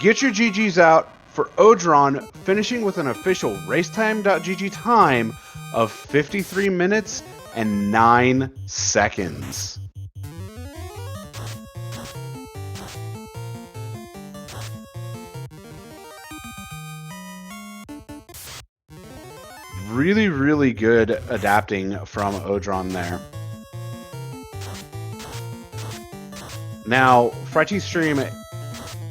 Get your GGs out for Odraun, finishing with an official racetime.gg time of 53 minutes and 9 seconds. Really, really good adapting from Odraun there. Now, fryteeth stream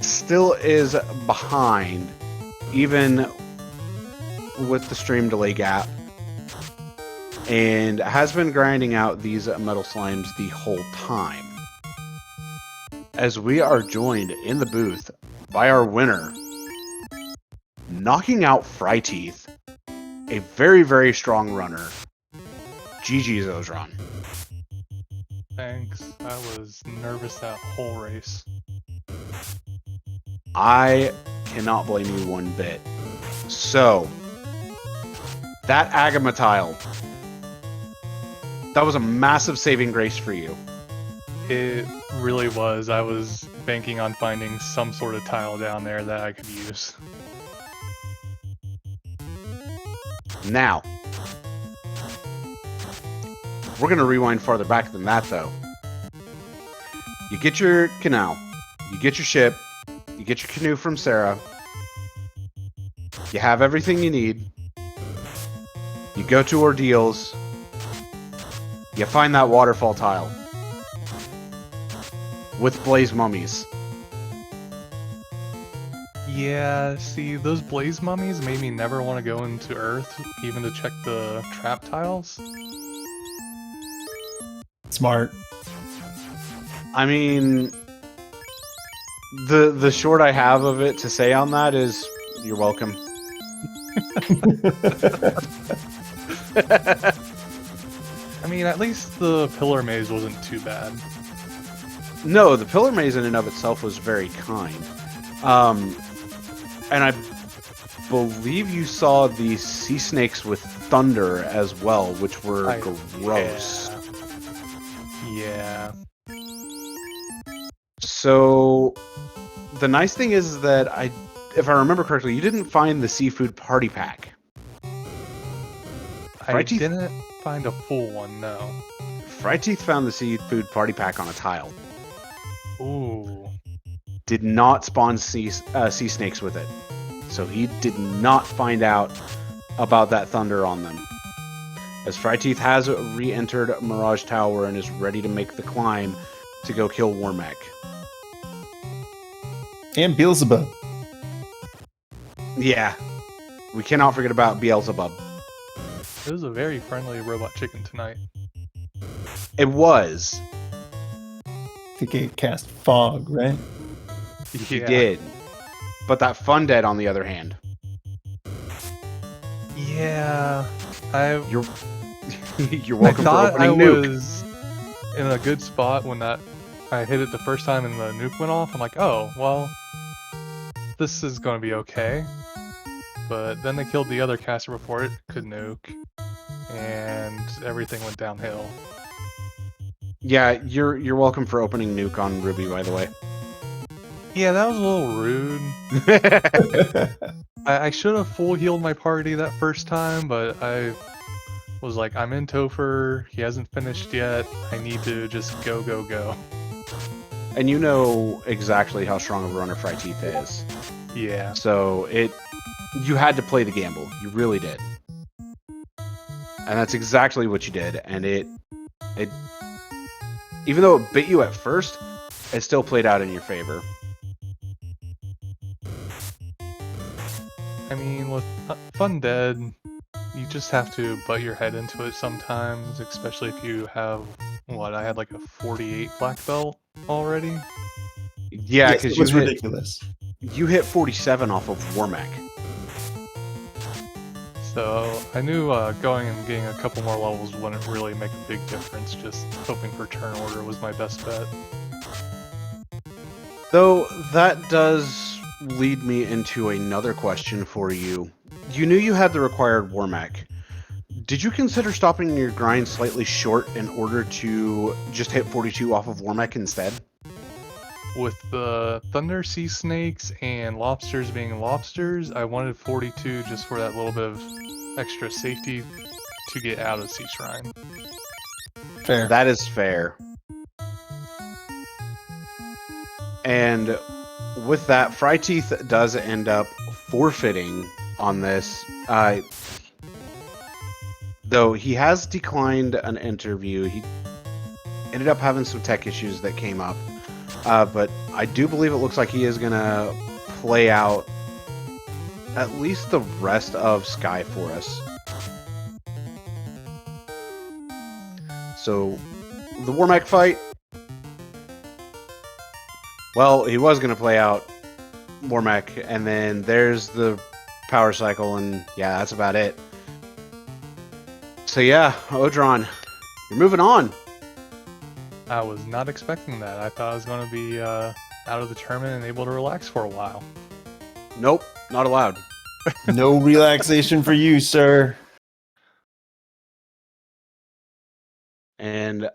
still is behind, even with the stream delay gap, and has been grinding out these metal slimes the whole time. As we are joined in the booth by our winner, knocking out fryteeth, a very, very strong runner. GG's Odraun. Thanks. I was nervous that whole race. I cannot blame you one bit. So, that Agama tile, that was a massive saving grace for you. It really was. I was banking on finding some sort of tile down there that I could use. Now, we're going to rewind farther back than that, though. You get your canal, you get your ship, you get your canoe from Sarah, you have everything you need, you go to Ordeals, you find that waterfall tile with Blaze Mummies. Yeah, see, those blaze mummies made me never want to go into Earth, even to check the trap tiles. Smart. I mean, the short I have of it to say on that is, you're welcome. I mean, at least the pillar maze wasn't too bad. No, the pillar maze in and of itself was very kind. And I believe you saw the sea snakes with thunder as well, which were gross. Yeah. So the nice thing is that if I remember correctly, you didn't find the seafood party pack. I didn't find a full one, no. Fryteeth found the seafood party pack on a tile. Ooh. Did not spawn sea snakes with it. So he did not find out about that thunder on them. As Fryteeth has re-entered Mirage Tower and is ready to make the climb to go kill Wormek. And Beelzebub. Yeah. We cannot forget about Beelzebub. It was a very friendly robot chicken tonight. It was. I think it cast fog, right? He Yeah. did. But that Fun Dead, on the other hand, Yeah. you're I welcome for thought I opening nuke. was in a good spot when I hit it the first time and the nuke went off. I'm like, oh, well, this is going to be okay. But then they killed the other caster before it could nuke, and everything went downhill. Yeah, you're welcome for opening nuke on Ruby, by the way. Yeah, that was a little rude. I should have full healed my party that first time, but I was like, I'm in Topher, he hasn't finished yet, I need to just go, go, go. And you know exactly how strong of a runner fryteeth is. Yeah. So you had to play the gamble. You really did. And that's exactly what you did. And it even though it bit you at first, it still played out in your favor. I mean, with Fun Dead, you just have to butt your head into it sometimes, especially if you have, what, I had like a 48 black belt already? Yeah, Yes, because it was ridiculous. You hit 47 off of Warmech. So I knew going and getting a couple more levels wouldn't really make a big difference, just hoping for turn order was my best bet. Though that does lead me into another question for you. You knew you had the required Warmech. Did you consider stopping your grind slightly short in order to just hit 42 off of Warmech instead? With the Thunder Sea Snakes and Lobsters being lobsters, I wanted 42 just for that little bit of extra safety to get out of Sea Shrine. Fair. That is fair. And with that, fryteeth does end up forfeiting on this. Though he has declined an interview, he ended up having some tech issues that came up. But I do believe it looks like he is going to play out at least the rest of Sky for us. So, the Warmech fight, well, he was going to play out Warmech, and then there's the power cycle, and yeah, that's about it. So yeah, Odraun, you're moving on. I was not expecting that. I thought I was going to be out of the tournament and able to relax for a while. Nope, not allowed. No relaxation for you, sir. And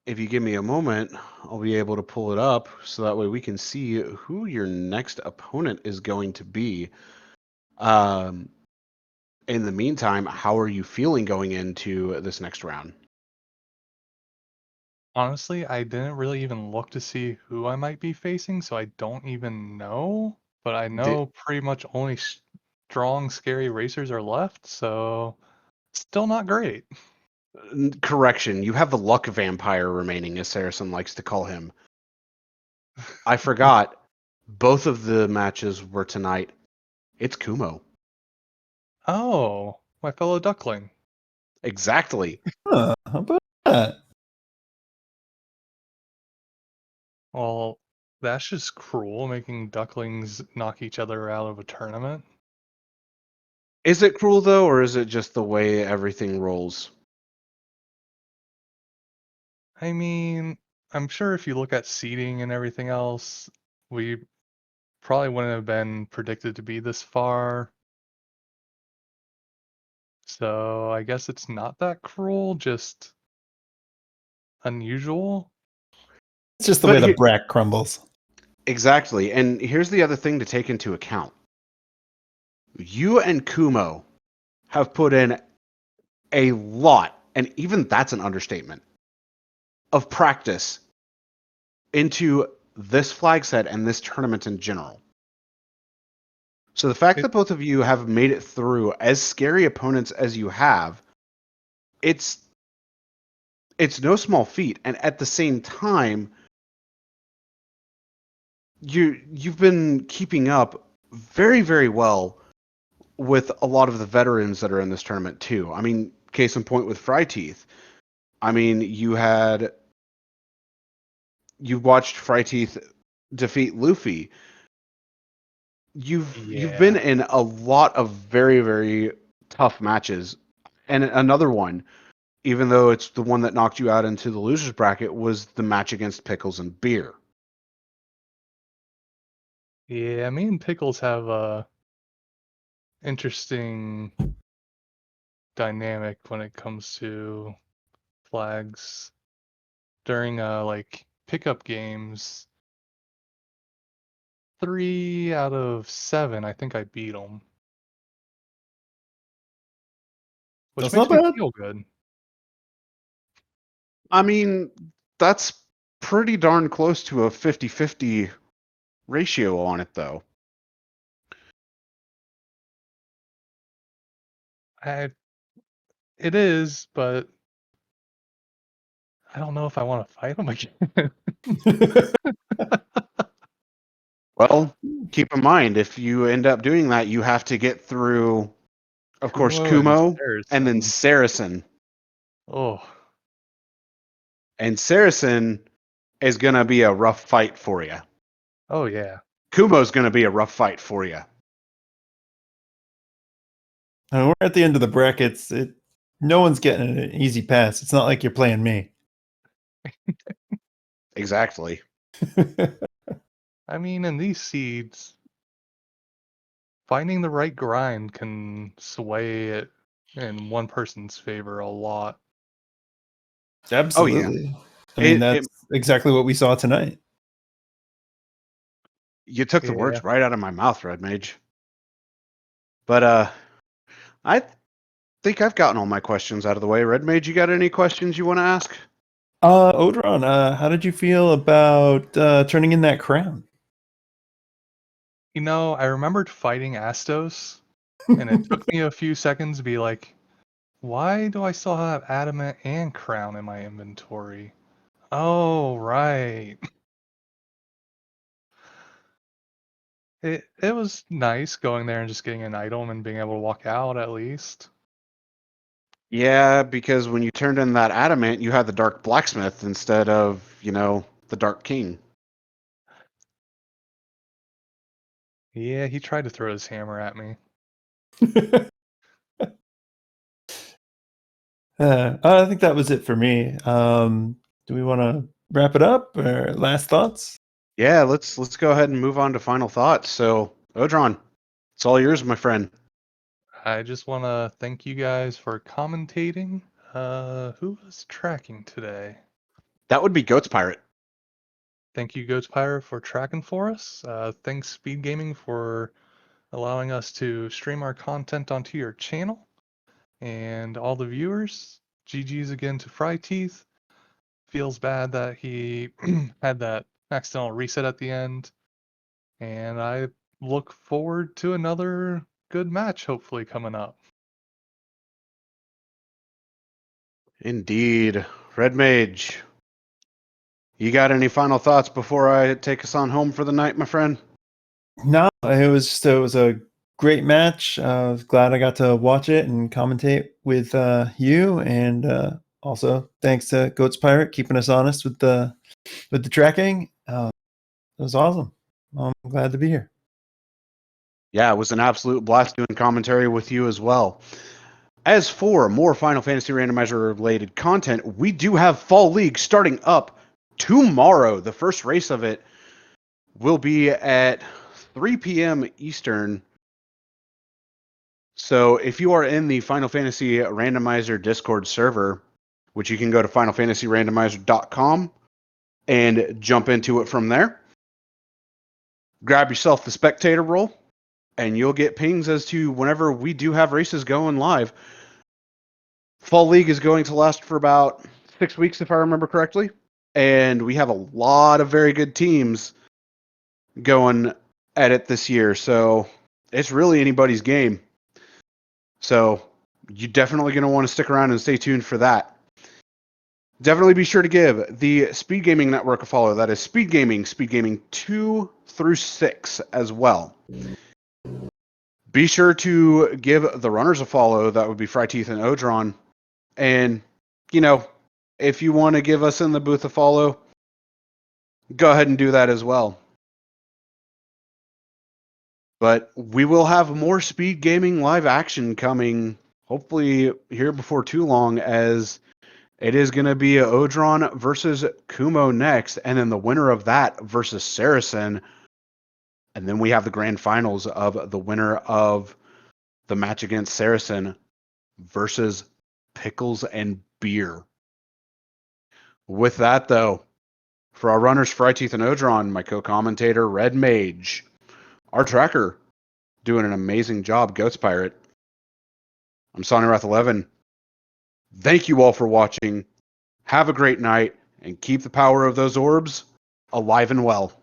if you give me a moment, I'll be able to pull it up so that way we can see who your next opponent is going to be. In the meantime, how are you feeling going into this next round? Honestly, I didn't really even look to see who I might be facing, so I don't even know. But I know pretty much only strong, scary racers are left, so still not great. Correction, you have the luck vampire remaining, as Saracen likes to call him. I forgot, both of the matches were tonight. It's Kumo. Oh, my fellow duckling. Exactly. Huh, how about that? Well, that's just cruel, making ducklings knock each other out of a tournament. Is it cruel, though, or is it just the way everything rolls? I mean, I'm sure if you look at seeding and everything else, we probably wouldn't have been predicted to be this far. So I guess it's not that cruel, just unusual. It's just the But way the here- brack crumbles. Exactly. And here's the other thing to take into account. You and Kumo have put in a lot, and even that's an understatement, of practice into this flag set and this tournament in general. So the fact that both of you have made it through as scary opponents as you have, it's no small feat. And at the same time, you've been keeping up very, very well with a lot of the veterans that are in this tournament too. I mean, case in point with fryteeth. I mean, you watched fryteeth defeat Luffy. you've been in a lot of very, very tough matches. And another one, even though it's the one that knocked you out into the losers bracket, was the match against Pickles and Beer. Yeah, me and Pickles have a interesting dynamic when it comes to flags. During like pickup games, 3 out of 7, I think I beat him, which That's makes not me bad. feel good. I mean, that's pretty darn close to a 50-50 ratio on it, though. It is, but I don't know if I want to fight him again. Well, keep in mind, if you end up doing that, you have to get through, of course, Kumo and Kumo and then Saracen. Saracen. Oh, And Saracen is going to be a rough fight for you. oh yeah. Kumo's going to be a rough fight for you. We're at the end of the brackets. No one's getting an easy pass. It's not like you're playing me. Exactly. I mean, in these seeds, finding the right grind can sway it in one person's favor a lot. Absolutely. I mean, that's exactly what we saw tonight. You took the words right out of my mouth, Red Mage. But I think I've gotten all my questions out of the way. Red Mage, you got any questions you want to ask? Odraun, how did you feel about turning in that crown? You know, I remembered fighting Astos, and it took me a few seconds to be like, why do I still have Adamant and Crown in my inventory? Oh, right. It was nice going there and just getting an item and being able to walk out at least. Yeah, because when you turned in that adamant, you had the Dark Blacksmith instead of, the Dark King. Yeah, he tried to throw his hammer at me. I think that was it for me. Do we want to wrap it up or last thoughts? Yeah, let's go ahead and move on to final thoughts. So, Odraun, it's all yours, my friend. I just want to thank you guys for commentating. Who was tracking today? That would be Goats Pirate. Thank you, Goats Pirate, for tracking for us. Thanks, Speed Gaming, for allowing us to stream our content onto your channel. And all the viewers, GG's again to fryteeth. Feels bad that he had that accidental reset at the end. And I look forward to another good match hopefully coming up. Indeed. Red Mage, you got any final thoughts before I take us on home for the night, my friend? No, it was a great match. I was glad I got to watch it and commentate with you, and also thanks to Goats Pirate keeping us honest with the tracking. It was awesome. I'm glad to be here. Yeah, it was an absolute blast doing commentary with you as well. As for more Final Fantasy Randomizer related content, we do have Fall League starting up tomorrow. The first race of it will be at 3 p.m. Eastern. So if you are in the Final Fantasy Randomizer Discord server, which you can go to finalfantasyrandomizer.com and jump into it from there, grab yourself the spectator role, and you'll get pings as to whenever we do have races going live. Fall League is going to last for about 6 weeks, if I remember correctly. And we have a lot of very good teams going at it this year. So it's really anybody's game. So you're definitely going to want to stick around and stay tuned for that. Definitely be sure to give the Speed Gaming Network a follow. That is Speed Gaming 2 through 6 as well. Be sure to give the runners a follow. That would be fryteeth and Odraun. And, if you want to give us in the booth a follow, go ahead and do that as well. But we will have more speed gaming live action coming, hopefully here before too long, as it is going to be Odraun versus Kumo next, and then the winner of that versus Saracen. And then we have the grand finals of the winner of the match against Saracen versus Pickles and Beer. With that, though, for our runners, fryteeth and Odraun, my co-commentator, Red Mage, our tracker, doing an amazing job, Goats Pirate. I'm SonnyWrath11. Thank you all for watching. Have a great night, and keep the power of those orbs alive and well.